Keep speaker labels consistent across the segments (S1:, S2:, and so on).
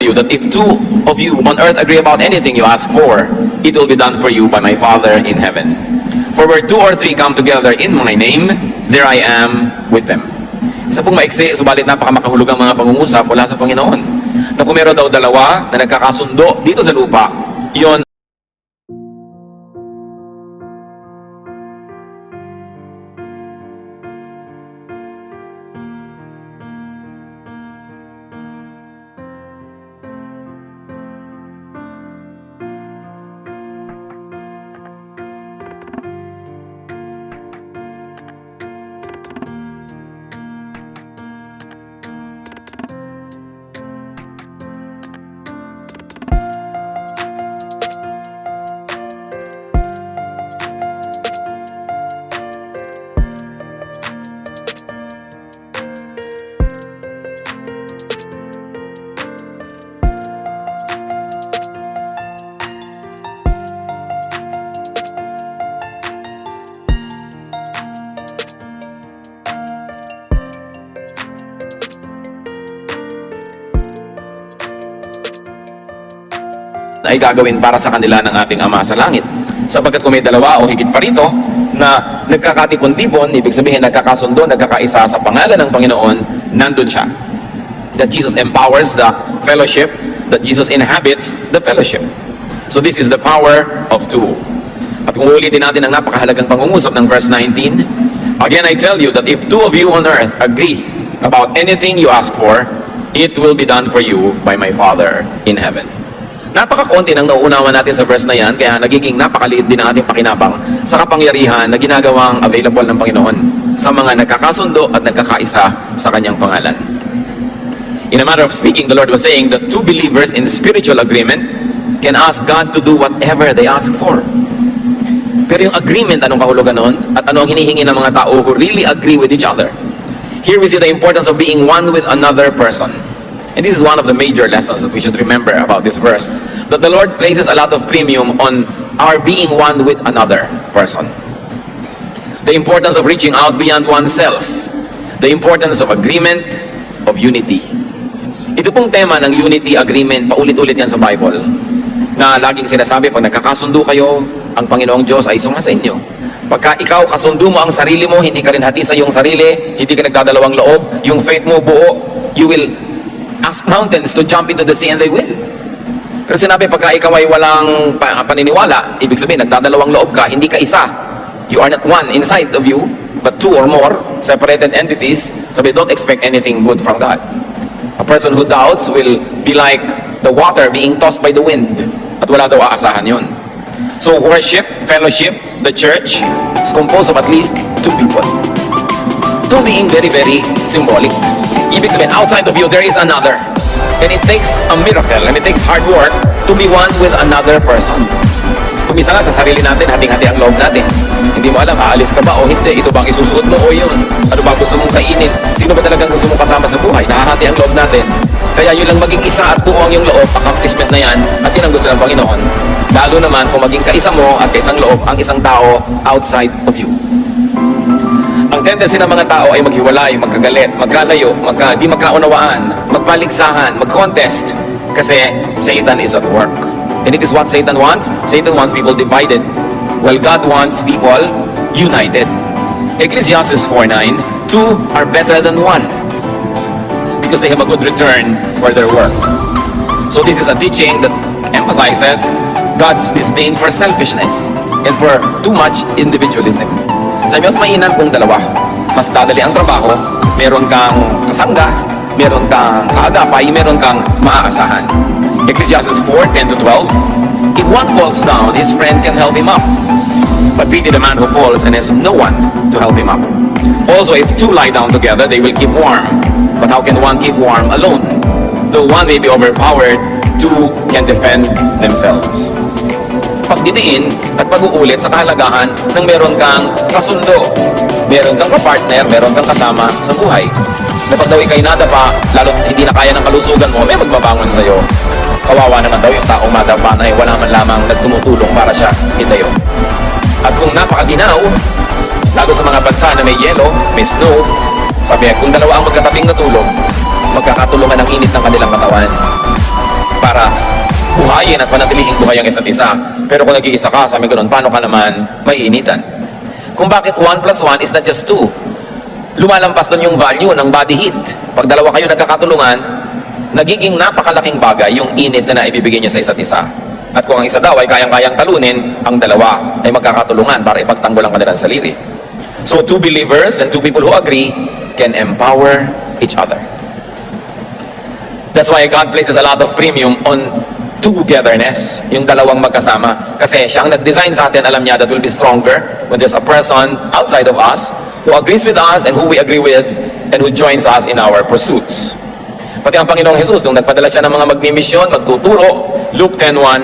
S1: you that if two of you on earth agree about anything you ask for, it will be done for you by my Father in heaven. For where two or three come together in my name, there I am with them. Isa pong maiksi, subalit napakamakahulugang mga pangungusap mula sa Panginoon. Na kung meron daw dalawa na nagkakasundo dito sa lupa, yon ay gagawin para sa kanila ng ating Ama sa langit. Sapagkat kung may dalawa o higit pa rito na nagkakatipon-tipon, ibig sabihin nagkakasundo, nagkakaisa sa pangalan ng Panginoon, nandun siya. That Jesus empowers the fellowship, that Jesus inhabits the fellowship. So this is the power of two. At kung ulitin natin ang napakahalagang pangungusap ng verse 19, again I tell you that if two of you on earth agree about anything you ask for, it will be done for you by my Father in heaven. Napakakonti nang nauunawan natin sa verse na yan, kaya nagiging napakaliit din ang ating pakinabang sa kapangyarihan na ginagawang available ng Panginoon sa mga nagkakasundo at nagkakaisa sa kanyang pangalan. In a matter of speaking, the Lord was saying that two believers in spiritual agreement can ask God to do whatever they ask for. Pero yung agreement, anong kahulugan nun? At ano ang hinihingi ng mga tao who really agree with each other? Here we see the importance of being one with another person. And this is one of the major lessons that we should remember about this verse, that the Lord places a lot of premium on our being one with another person. The importance of reaching out beyond oneself. The importance of agreement, of unity. Ito pong tema ng unity, agreement, paulit-ulit yan sa Bible, na laging sinasabi, pag nagkakasundo kayo, ang Panginoong Diyos ay sunga sa inyo. Pagka ikaw kasundo mo ang sarili mo, hindi ka rin hati sa iyong sarili, hindi ka nagdadalawang loob, yung faith mo buo, you will ask mountains to jump into the sea and they will. Pero sinabi, pagka ikaw ay walang paniniwala, ibig sabihin, nagdadalawang loob ka, hindi ka isa. You are not one inside of you, but two or more separated entities. Sabi, don't expect anything good from God. A person who doubts will be like the water being tossed by the wind. At wala daw aasahan yun. So worship, fellowship, the church is composed of at least two people. Two being very, very symbolic. Ibig sabihin, outside of you, there is another. And it takes a miracle, and it takes hard work to be one with another person. Kung isa nga sa sarili natin, hating-hati ang loob natin. Hindi mo alam, aalis ka ba o hindi? Ito bang isusuot mo o yun? Ano ba gusto mong kainin? Sino ba talagang gusto mong kasama sa buhay? Nakahati ang loob natin. Kaya yun lang maging isa at buo ang iyong loob, accomplishment na yan, at yun ang gusto ng Panginoon. Lalo naman kung maging kaisa mo at kaisang loob ang isang tao outside of you. Ang tendency ng mga tao ay maghiwalay, magkagalit, magkalayo, di magkaunawaan, magpaligsahan, mag-contest. Kasi Satan is at work. And it is what Satan wants. Satan wants people divided, while God wants people united. Ecclesiastes 4:9, two are better than one, because they have a good return for their work. So this is a teaching that emphasizes God's disdain for selfishness and for too much individualism. Sabi, mas mainam kung dalawa. Mas dadali ang trabaho, meron kang kasangga, meron kang kaagapay, meron kang maaasahan. Ecclesiastes 4:10-12, if one falls down, his friend can help him up. But pity the man who falls and has no one to help him up. Also, if two lie down together, they will keep warm. But how can one keep warm alone? Though one may be overpowered, two can defend themselves. Pagdidiin at pag-uulit sa kahalagahan ng meron kang kasundo, meron kang kapartner, meron kang kasama sa buhay. Kapag daw ikay nadapa, lalo hindi na kaya ng kalusugan mo, may magbabangon sa'yo. Kawawa naman daw yung taong madapa na wala man lamang nagtumutulong para siya itayo. At kung napakaginaw, lalo sa mga bansa na may yelo, may snow, sabi kung dalawa ang magkatabing natulog, magkakatulungan ang init ng kanilang katawan. purihin at panatilihing buhay ang isa't isa. Pero kung nag-iisa ka, sabi ganoon, paano ka naman maiinitan? Kung bakit 1 plus 1 is not just 2. Lumalampas doon yung value ng body heat. Pag dalawa kayo nagkakatulungan, nagiging napakalaking bagay yung init na naibibigay niya sa isa't isa. At kung ang isa daw ay kayang-kayang talunin, ang dalawa ay magkakatulungan para ipagtanggol ang kanilang sarili. So 2 believers and 2 people who agree can empower each other. That's why God places a lot of premium on togetherness, yung dalawang magkasama. Kasi siya ang nag-design sa atin, alam niya that will be stronger when there's a person outside of us who agrees with us and who we agree with and who joins us in our pursuits. Pati ang Panginoong Jesus, nung nagpadala siya ng mga magmimisyon, magtuturo, Luke 10:1,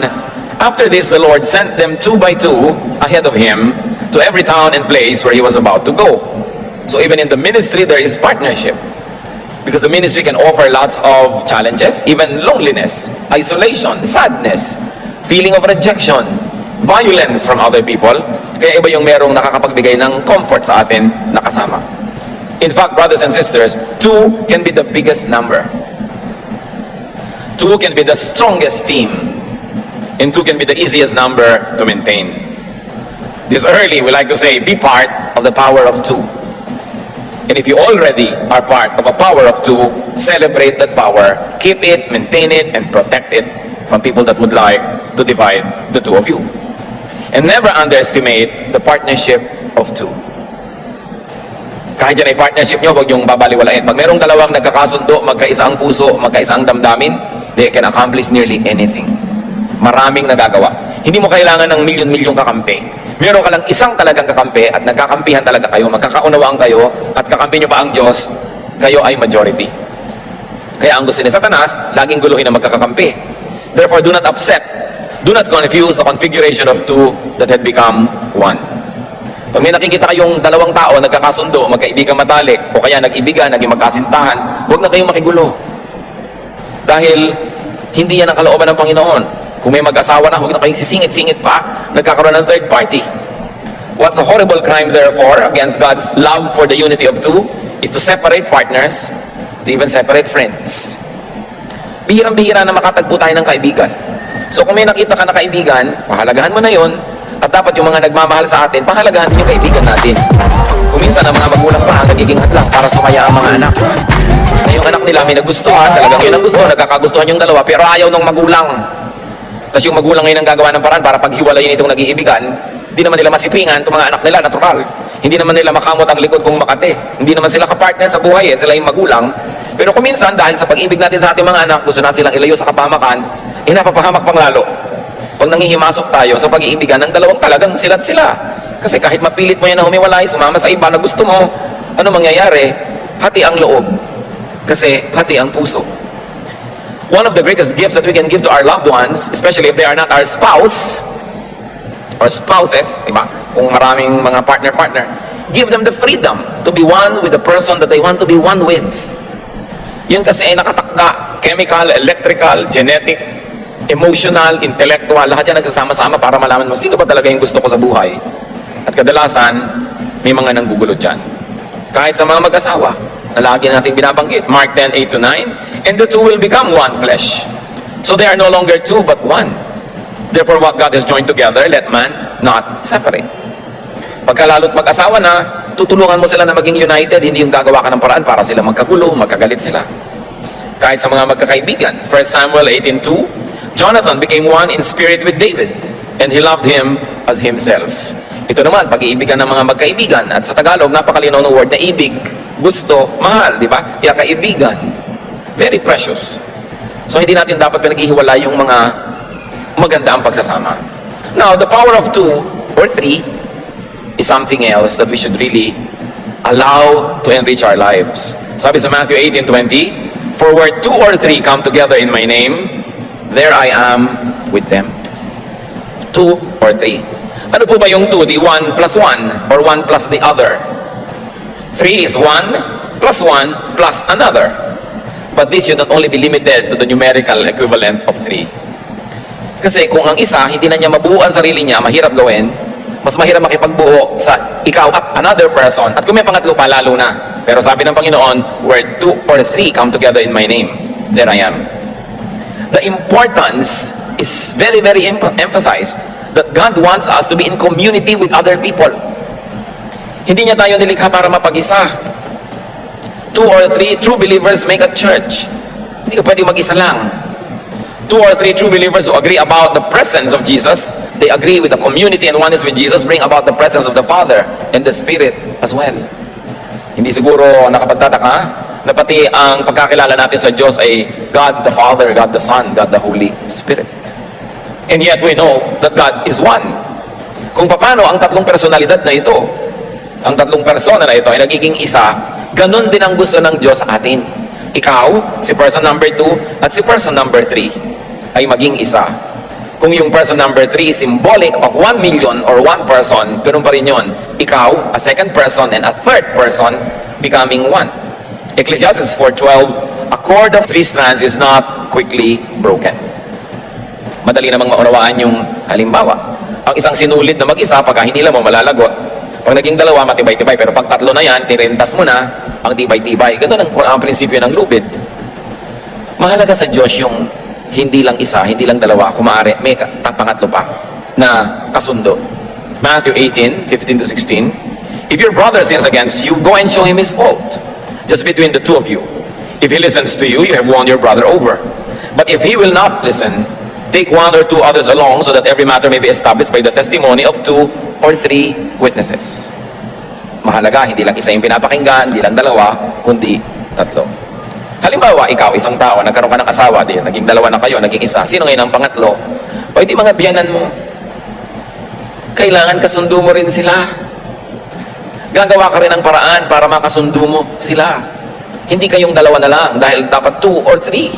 S1: after this, the Lord sent them 2 by 2 ahead of him to every town and place where he was about to go. So even in the ministry, there is partnership. Because the ministry can offer lots of challenges, even loneliness, isolation, sadness, feeling of rejection, violence from other people. Kaya iba yung merong nakakapagbigay ng comfort sa atin na kasama. In fact, brothers and sisters, 2 can be the biggest number. 2 can be the strongest team. And 2 can be the easiest number to maintain. This early, we like to say, be part of the power of 2. And if you already are part of a power of 2, celebrate that power, keep it, maintain it, and protect it from people that would like to divide the 2 of you. And never underestimate the partnership of 2. Kahit yan ay partnership nyo, huwag yung babaliwalain. Pag merong dalawang nagkakasundo, magkaisa ang puso, magkaisa ang damdamin, they can accomplish nearly anything. Maraming nagagawa. Hindi mo kailangan ng milyon-milyong kakampi. Meron ka lang isang talagang kakampi at nagkakampihan talaga kayo, magkakaunawaan kayo at kakampi nyo pa ang Diyos, kayo ay majority. Kaya ang gusto ni Satanas, laging guluhin ang magkakakampi. Therefore, do not upset. Do not confuse the configuration of 2 that had become 1. Pag may nakikita kayong dalawang tao nagkakasundo, magkaibigan matalik, o kaya nag-ibigan, naging magkasintahan, huwag na kayong makigulo. Dahil hindi yan ang kalooban ng Panginoon. Kung may mag-asawa na, huwag na kayong sisingit-singit pa, nagkakaroon ng third party. What's a horrible crime, therefore, against God's love for the unity of 2 is to separate partners, to even separate friends. Bihirang-bihira na makatagpo tayo ng kaibigan. So kung may nakita ka na kaibigan, pahalagahan mo na yon. At dapat yung mga nagmamahal sa atin, pahalagahan din yung kaibigan natin. Kung minsan ang mga magulang pa ang nagiging hadlang para sumaya ang mga anak. Na yung anak nila may nagustuhan, talagang yun ang gusto, nagkakagustuhan yung dalawa, pero ayaw ng magulang. Tapos yung magulang ngayon ang gagawa ng paraan para paghiwalayin itong nag-iibigan, hindi naman nila masipingan itong mga anak nila, natural. Hindi naman nila makamot ang likod kung makate. Hindi naman sila kapartner sa buhay, sila yung magulang. Pero kung minsan, dahil sa pag-ibig natin sa ating mga anak, gusto natin silang ilayo sa kapamakan, napapahamak pang lalo. Pag nangihimasok tayo sa pag-iibigan ng dalawang talagang silat sila. Kasi kahit mapilit mo yan na humiwalay, sumama sa iba na gusto mo, ano mangyayari? Hati ang loob. Kasi hati ang puso. One of the greatest gifts that we can give to our loved ones, especially if they are not our spouse or spouses, diba? Kung maraming mga partner, give them the freedom to be one with the person that they want to be one with. Yun kasi ay nakatakda, chemical, electrical, genetic, emotional, intellectual, lahat yan nagsasama-sama para malaman mo sino ba talaga yung gusto ko sa buhay. At kadalasan, may mga nanggugulo dyan. Kahit sa mga mag-asawa, na lagi natin binabanggit, Mark 10:8-9, and the 2 will become one flesh. So they are no longer 2 but 1. Therefore, what God has joined together, let man not separate. Pagka lalo't mag-asawa na, tutulungan mo sila na maging united, hindi yung gagawa ka ng paraan para sila magkagulo, magkagalit sila. Kahit sa mga magkakaibigan, 1 Samuel 18:2, Jonathan became one in spirit with David, and he loved him as himself. Ito naman, pag-iibigan ng mga magkaibigan, at sa Tagalog, napakalinaw ng word na ibig, gusto, mahal, di ba? Kaya kaibigan, very precious. So hindi natin dapat pinaghihiwalay yung mga maganda ang pagsasama. Now, the power of 2 or 3 is something else that we should really allow to enrich our lives. Sabi sa Matthew 18:20, for where 2 or 3 come together in my name, there I am with them. 2 or 3. Ano po ba yung 2? The 1 plus 1 or 1 plus the other? 3 is 1 plus 1 plus another. But this should not only be limited to the numerical equivalent of 3. Kasi kung ang isa, hindi na niya mabuo ang sarili niya, mahirap gawin, mas mahirap makipagbuo sa ikaw at another person. At kung may pangatlo pa, lalo na. Pero sabi ng Panginoon, where 2 or 3 come together in my name, there I am. the importance is very, very emphasized that God wants us to be in community with other people. Hindi niya tayo nilikha para mapag-isa. 2 or 3 true believers make a church. Hindi ka pwede mag-isa lang. 2 or 3 true believers who agree about the presence of Jesus, they agree with the community and oneness with Jesus, bring about the presence of the Father and the Spirit as well. Hindi siguro nakapagtataka na pati ang pagkakilala natin sa Diyos ay God the Father, God the Son, God the Holy Spirit. And yet we know that God is one. Kung paano ang tatlong personalidad na ito, ang tatlong persona na ito ay nagiging isa, ganun din ang gusto ng Diyos sa atin. Ikaw, si person number 2, at si person number 3 ay maging isa. Kung yung person number 3 is symbolic of 1 million or 1 person, ganun pa rin yun. Ikaw, a second person, and a third person becoming one. Ecclesiastes 4:12, a cord of 3 strands is not quickly broken. Madali namang maunawaan yung halimbawa. Ang isang sinulit na mag-isa, pagka hinila mo, malalagot. Pag naging dalawa, matibay-tibay. Pero pag tatlo na yan, tirentas mo na, ang tibay-tibay. Ganun ang prinsipyo ng lubid. Mahalaga sa Diyos yung hindi lang isa, hindi lang dalawa, kung maaari, may pangatlo pa na kasundo. Matthew 18:15-16, if your brother sins against you, go and show him his fault. Just between the two of you. If he listens to you, you have won your brother over. But if he will not listen, take 1 or 2 others along, so that every matter may be established by the testimony of 2 or 3 witnesses. Mahalaga, hindi lang isa yung pinapakinggan, hindi lang dalawa, kundi tatlo. Halimbawa, ikaw, isang tao, nagkaroon ka ng asawa, naging dalawa na kayo, naging isa. Sino ngayon ang pangatlo? O hindi mga biyanan mo. Kailangan kasundo mo rin sila. Gagawa ka rin ng paraan para makasundo mo sila. Hindi kayong dalawa na lang, dahil dapat 2 or 3.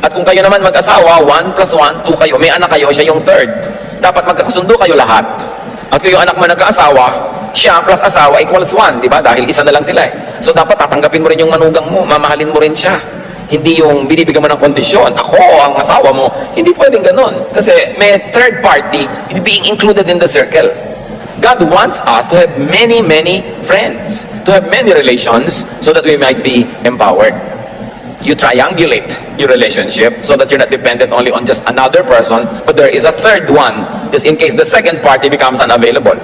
S1: At kung kayo naman mag-asawa, 1 plus 1, 2 kayo, may anak kayo, siya yung third. Dapat magkakasundo kayo lahat. At kung yung anak mo nagkaasawa, siya plus asawa equals 1, di ba? Dahil isa na lang sila eh. So dapat tatanggapin mo rin yung manugang mo, mamahalin mo rin siya. Hindi yung binibigyan mo ng kondisyon, ako ang asawa mo. Hindi pwedeng ganon. Kasi may third party being included in the circle. God wants us to have many, many friends, to have many relations, so that we might be empowered. You triangulate your relationship so that you're not dependent only on just another person, but there is a third one, just in case the second party becomes unavailable.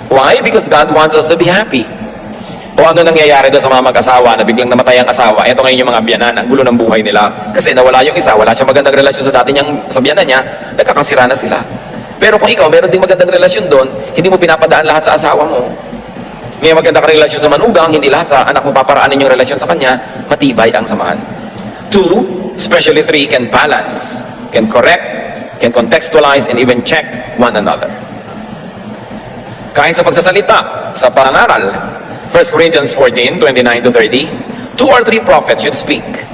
S1: Why? Because God wants us to be happy. O ano nangyayari doon sa mga mag-asawa na biglang namatay ang asawa? Ito ngayon yung mga biyanan, ang gulo ng buhay nila. Kasi nawala yung isa, wala siyang magandang relasyon sa dati niyang sa biyanan niya, nagkakasira na sila. Pero kung ikaw, meron ding magandang relasyon doon, hindi mo pinapadaan lahat sa asawa mo. May maganda kang relasyon sa manugang, hindi lahat sa anak mo paparaanin yung relasyon sa kanya, matibay ang samahan. 2, especially 3, can balance, can correct, can contextualize, and even check one another. Kahit sa pagsasalita, sa pangaral, 1 Corinthians 14:29-30, 2 or 3 prophets should speak,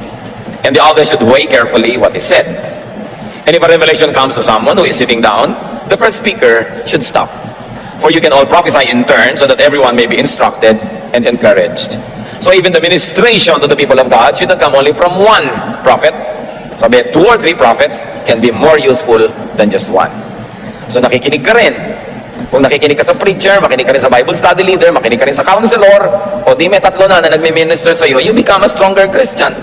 S1: and the others should weigh carefully what is said. And if a revelation comes to someone who is sitting down, the first speaker should stop. For you can all prophesy in turn, so that everyone may be instructed and encouraged. So even the ministration to the people of God should not come only from one prophet. Sabi, 2 or 3 prophets can be more useful than just one. So nakikinig ka rin. Kung nakikinig ka sa preacher, makinig ka rin sa Bible study leader, makinig ka rin sa counselor, o di may tatlo na nagme-minister sa iyo, you become a stronger Christian.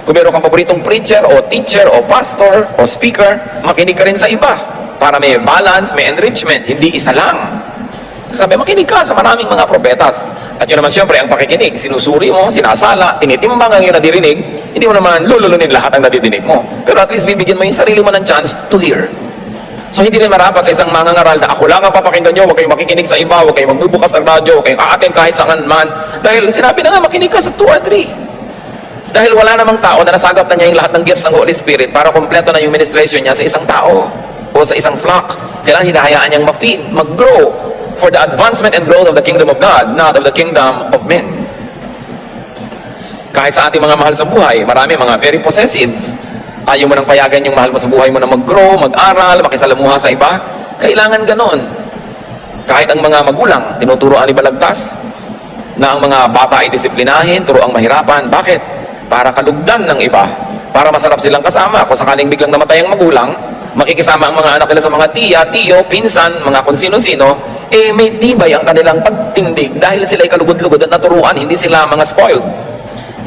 S1: Kung meron kang paboritong preacher, o teacher, o pastor, o speaker, makinig ka rin sa iba para may balance, may enrichment, hindi isa lang. Sabi, makinig ka sa maraming mga propeta. At yun naman siyempre, ang pakikinig, sinusuri mo, sinasala, tinitimbang ang iyong nadirinig, hindi mo naman lululunin lahat ang nadidinig mo. Pero at least bibigyan mo yung sarili mo ng chance to hear. So hindi rin marapat sa isang mangangaral na ako lang ang papakinggan nyo, huwag kayong makikinig sa iba, huwag kayong magbubukas ng radyo, huwag kayong aatin kahit saan man. Dahil sinabi na nga, makinig ka sa 2 or 3. Dahil wala namang tao na nasagap na niya yung lahat ng gifts ng Holy Spirit para kompleto na yung ministration niya sa isang tao o sa isang flock. Kailangan hinahayaan niyang ma-feed, mag-grow for the advancement and growth of the kingdom of God, not of the kingdom of men. Kahit sa ating mga mahal sa buhay, marami mga very possessive. Ayaw mo nang payagan yung mahal mo sa buhay mo na mag-grow, mag-aral, makisalamuha sa iba. Kailangan ganon. Kahit ang mga magulang, tinuturoan ni balagtas na ang mga bata ay disiplinahin, turuang mahirapan. Bakit? Para kalugdan ng iba. Para masarap silang kasama. Kung sakaling biglang namatay ang magulang, makikisama ang mga anak nila sa mga tiya, tiyo, pinsan, mga kung sino-sino, may tibay ang kanilang pagtindig dahil sila ay kalugod-lugod at naturuan, hindi sila mga spoiled.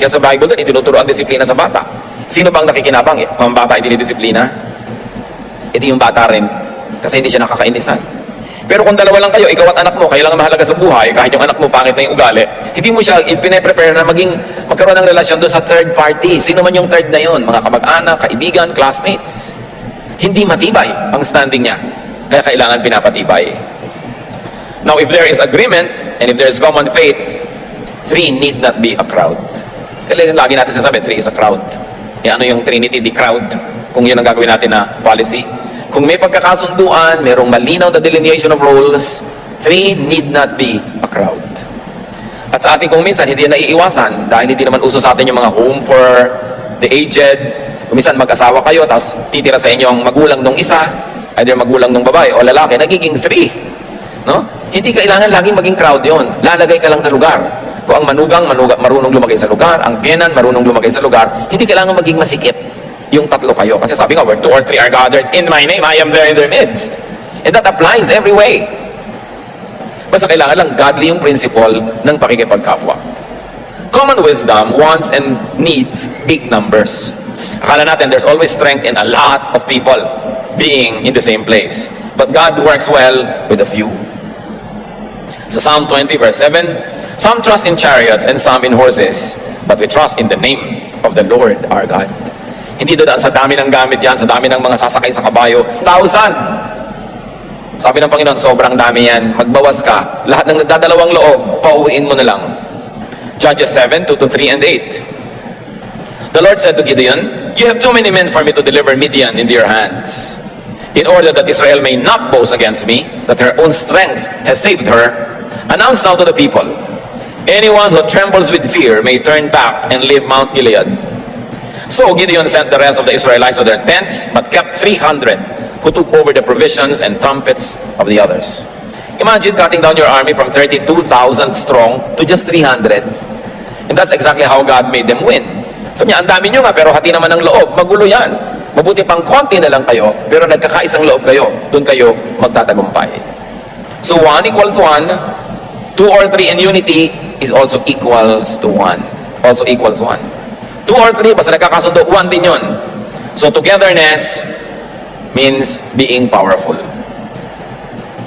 S1: Kaya sa Bible doon, itinuturo ang disiplina sa bata. Sino bang nakikinabang? Ang bata ay dinidisiplina? Hindi yung bata rin. Kasi hindi siya nakakainisan. Pero kung dalawa lang kayo, ikaw at anak mo, kayo lang ang mahalaga sa buhay, kahit yung anak mo pangit na yung ugali, hindi mo siya pinaprepare na magkaroon ng relasyon doon sa third party. Sino man yung third na yun? Mga kamag-anak, kaibigan, classmates. Hindi matibay ang standing niya. Kaya kailangan pinapatibay. Now, if there is agreement, and if there is common faith, three need not be a crowd. Kaya lagi natin sasabi, three is a crowd. Ano yung Trinity, the crowd, kung yun ang gagawin natin na policy. Kung may pagkakasunduan, mayroong malinaw na delineation of roles, three need not be a crowd. At sa ating kung minsan, hindi na naiiwasan, dahil hindi naman uso sa atin yung mga home for the aged. Kung minsan mag-asawa kayo, tapos titira sa inyo ang magulang nung isa, either magulang nung babae o lalaki, nagiging three. No? Hindi kailangan laging maging crowd yon. Lalagay ka lang sa lugar. Kung ang manugang marunong lumagay sa lugar, ang biyenan marunong lumagay sa lugar, hindi kailangan maging masikip yung tatlo kayo. Kasi sabi nga, where two or three are gathered in my name, I am there in their midst. And that applies every way. Basta kailangan lang godly yung principle ng pakikipagkapwa. Common wisdom wants and needs big numbers. Akala natin there's always strength in a lot of people being in the same place. But God works well with a few. Sa Psalm 20 verse 7, some trust in chariots and some in horses, but we trust in the name of the Lord our God. Hindi doon sa dami ng gamit yan, sa dami ng mga sasakay sa kabayo. 1,000! Sabi ng Panginoon, sobrang dami yan. Magbawas ka. Lahat ng nagdadalawang loob, pauwiin mo na lang. Judges 7, 2-3 and 8. The Lord said to Gideon, you have too many men for me to deliver Midian into your hands. In order that Israel may not boast against me, that her own strength has saved her, announce now to the people, anyone who trembles with fear may turn back and leave Mount Gilead. So Gideon sent the rest of the Israelites to their tents, but kept 300 who took over the provisions and trumpets of the others. Imagine cutting down your army from 32,000 strong to just 300. And that's exactly how God made them win. Sabi niya, ang dami nyo nga, pero hati naman ng loob. Magulo yan. Mabuti pang konti na lang kayo, pero nagkakaisang loob kayo. Doon kayo magtatagumpay. So 1 equals 1, 2 or 3 in unity is also equals to 1. Also equals 1. 2 or 3, basta nagkakasundo, 1 din yun. So togetherness means being powerful.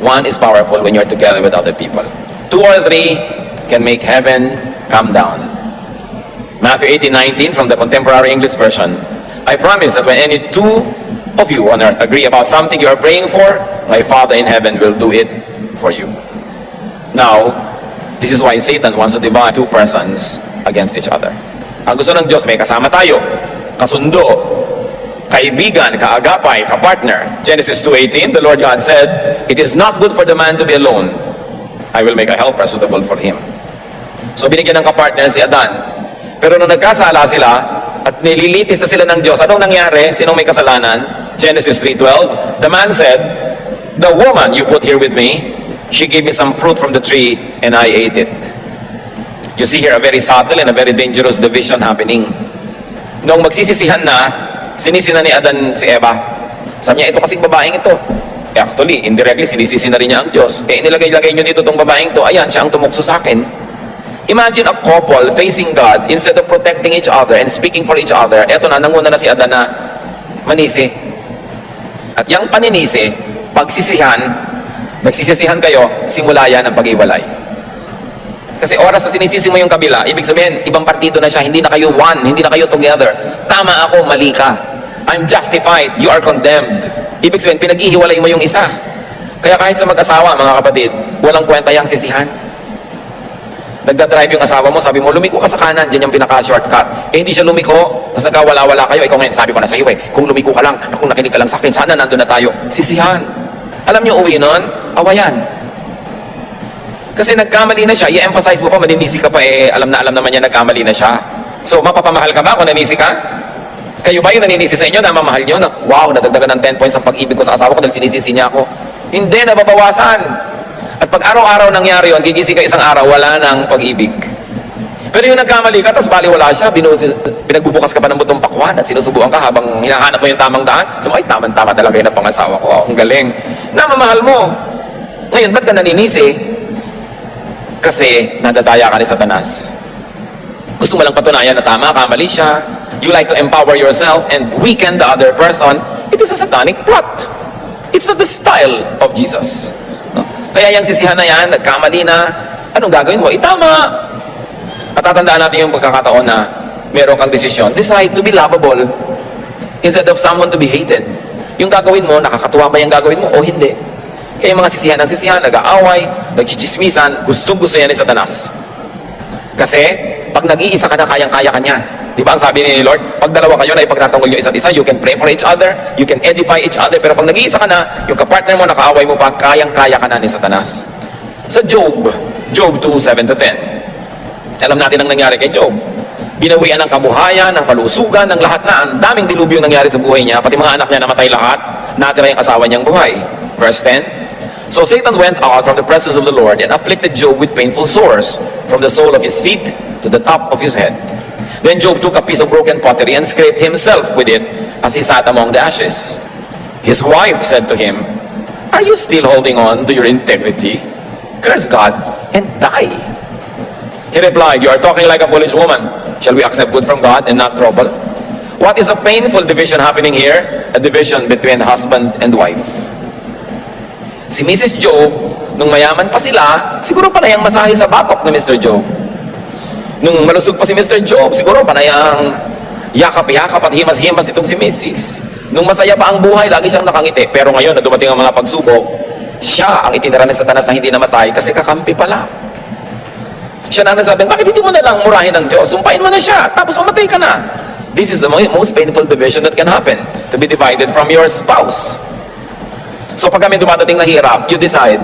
S1: 1 is powerful when you're together with other people. 2 or 3 can make heaven come down. Matthew 18:19 from the Contemporary English Version. I promise that when any two of you on earth agree about something you are praying for, my Father in heaven will do it for you. Now, this is why Satan wants to divide two persons against each other. Ang gusto ng Diyos, may kasama tayo, kasundo, kaibigan, kaagapay, kapartner. Genesis 2:18, the Lord God said, it is not good for the man to be alone. I will make a helper suitable for him. So binigyan ng kapartner si Adan. Pero nung nagkasala sila, at nililitis na sila ng Diyos, anong nangyari? Sinong may kasalanan? Genesis 3:12, the man said, the woman you put here with me, she gave me some fruit from the tree, and I ate it. You see here a very subtle and a very dangerous division happening. Noong magsisisihan na, sinisi na ni Adan si Eva. Sabi niya, ito kasing babaeng ito. Actually, indirectly, sinisisi na rin niya ang Diyos. Nilagay-lagay niyo dito itong babaeng ito. Ayan, siya ang tumukso sa akin. Imagine a couple facing God instead of protecting each other and speaking for each other. Eto na, nanguna na si Adan na manisi. At yung paninisi, pagsisihan, nagsisisihan kayo, simula yan ang pag-iwalay. Kasi oras na sinisisi mo yung kabila, ibig sabihin, ibang partido na siya, hindi na kayo one, hindi na kayo together. Tama ako, mali ka. I'm justified, you are condemned. Ibig sabihin, pinaghihiwalay mo yung isa. Kaya kahit sa mag-asawa, mga kapatid, walang kwenta yung sisihan. Nagdadrive yung asawa mo, sabi mo, lumiko ka sa kanan, dyan yung pinaka-shortcut. Hindi siya lumiko, tapos nagkawala-wala kayo. Ikaw ngayon, sabi ko na sa iyo kung lumiko ka lang, kung nakinig ka lang sa akin, sana nandun na tayo. Sisihan. Alam niyo uwi nun? Awayan. Kasi nagkamali na siya, i-emphasize mo pa, maninisi ka pa, alam naman niya nagkamali na siya. So, mapapamahal ka ba kung nanisi ka? Kayo ba yung naninisi sa inyo, namamahal nyo, na wow, nadagdagan ng 10 points ang pag-ibig ko sa asawa ko dahil sinisisi niya ako? Hindi, nababawasan. At pag araw-araw nangyari yun, gigising ka isang araw, wala nang pag-ibig. Pero yung nagkamali ka, tapos baliwala siya, pinagbubukas ka pa ng butong pakwan at sinusubuan ka habang hinahanap mo yung tamang daan. So, ay, tama-tama talaga yun ang pangasawa ko. Oh, ang galing. Namamahal mo. Ngayon, ba't ka naninisi? Kasi nadadaya ka ni Satanas. Gusto mo lang patunayan na tama, kamali siya. you like to empower yourself and weaken the other person, it is a satanic plot. It's not the style of Jesus. No? Kaya yung sisihan na yan, nagkamali na, anong gagawin mo? Itama. At tatandaan natin yung pagkakataon na meron kang desisyon. Decide to be lovable instead of someone to be hated. Yung gagawin mo, nakakatuwa ba yung gagawin mo o hindi? Kaya yung mga sisihan ng sisihan, nag-aaway, nagchichismisan, gustong-gusto yan ni Satanas. Kasi, pag nag-iisa ka na, kayang-kaya ka niya. Di ba ang sabi ni Lord? Pag dalawa kayo na ipagtatanggol yung isa't isa, you can pray for each other, you can edify each other, pero pag nag-iisa ka na, yung kapartner mo, nakaaway mo pa, kayang-kaya ka na ni Satanas. Sa Job 2:7-10, alam natin ang nangyari kay Job. Binawian ng kabuhayan, ng kalusugan, ng lahat na. Ang daming dilubyo nangyari sa buhay niya, pati mga anak niya namatay lahat, natira yung asawa niyang buhay. Verse 10, so Satan went out from the presence of the Lord and afflicted Job with painful sores from the sole of his feet to the top of his head. Then Job took a piece of broken pottery and scraped himself with it as he sat among the ashes. His wife said to him, "Are you still holding on to your integrity? Curse God and die." He replied, "You are talking like a foolish woman. Shall we accept good from God and not trouble?" What is a painful division happening here? A division between husband and wife. Si Mrs. Job, nung mayaman pa sila, siguro panayang masahe sa batok ni Mr. Job. Nung malusog pa si Mr. Job, siguro panayang yakap-yakap at himas-himas itong si Mrs. Nung masaya pa ang buhay, lagi siyang nakangiti. Pero ngayon, na dumating ang mga pagsubok, siya ang itinira ni Satanas na hindi namatay kasi kakampi pala. Siya na nasabi, bakit hindi mo na lang murahin ng Diyos? Sumpain mo na siya, tapos mamatay ka na. This is the most painful division that can happen, to be divided from your spouse. So pag kami dumadating na hirap, you decide,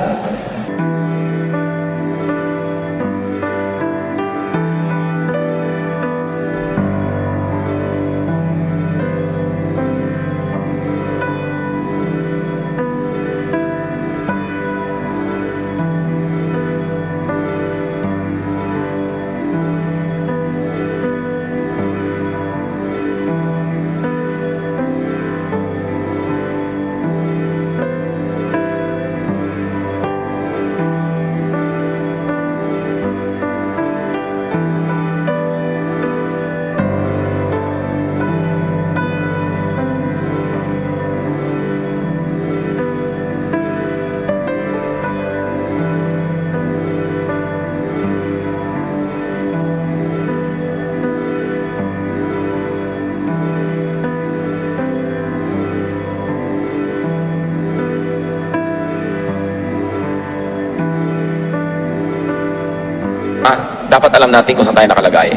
S1: dapat alam natin kung saan tayo nakalagay.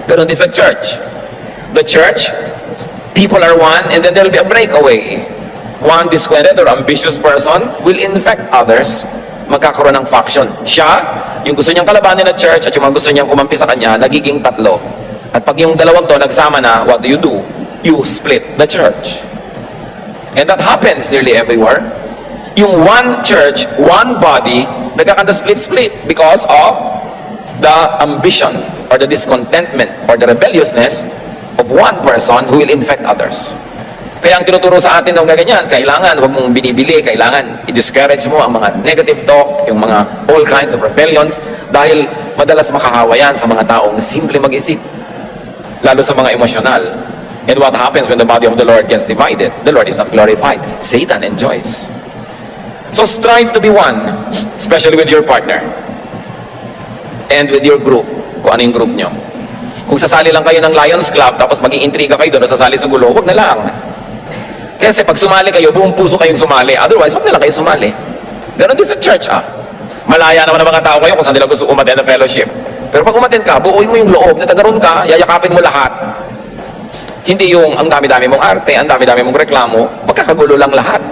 S1: Ganun din sa church. The church, people are one, and then there will be a breakaway. One discontented or ambitious person will infect others. Magkakaroon ng faction. Siya, yung gusto niyang kalabanin na church, at yung mga gusto niyang kumampi sa kanya, nagiging tatlo. At pag yung dalawang to nagsama na, what do? You split the church. And that happens nearly everywhere. Yung one church, one body, nagkakanta split-split because of the ambition or the discontentment or the rebelliousness of one person who will infect others. Kaya ang tinuturo sa atin ng ganyan, kailangan huwag mong binibili, kailangan i-discourage mo ang mga negative talk, yung mga all kinds of rebellions, dahil madalas makahawa yan sa mga taong simple mag-isip, lalo sa mga emosyonal. And what happens when the body of the Lord gets divided? The Lord is not glorified. Satan enjoys. So strive to be one, especially with your partner and with your group, kung ano yung group nyo. Kung sasali lang kayo ng Lions Club, tapos maging intriga kayo doon o sasali sa gulo, huwag na lang. Kasi pag sumali kayo, buong puso kayong sumali. Otherwise, huwag na lang kayo sumali. Ganon din sa church, Malaya naman ang mga tao kayo kung saan nila gusto umattend na fellowship. Pero pag umattend ka, buuin mo yung loob, natagaroon ka, yayakapin mo lahat. Hindi yung ang dami-dami mong arte, ang dami-dami mong reklamo, magkakagulo lang lahat.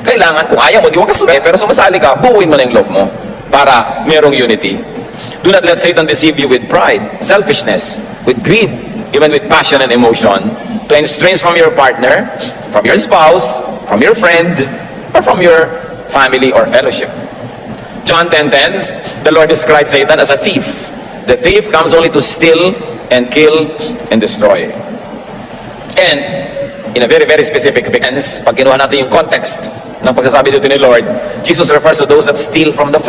S1: Kailangan, kung ayaw mo, di wag ka sumali, pero sumasali ka, buuin mo na yung loob mo para merong unity. Do not let Satan deceive you with pride, selfishness, with greed, even with passion and emotion, to estrange from your partner, from your spouse, from your friend, or from your family or fellowship. John 10:10, the Lord describes Satan as a thief. The thief comes only to steal and kill and destroy. And in a very, very specific sense, pag kinuha natin yung context ng pagsasabi dito ni Lord, Jesus refers to those that steal from the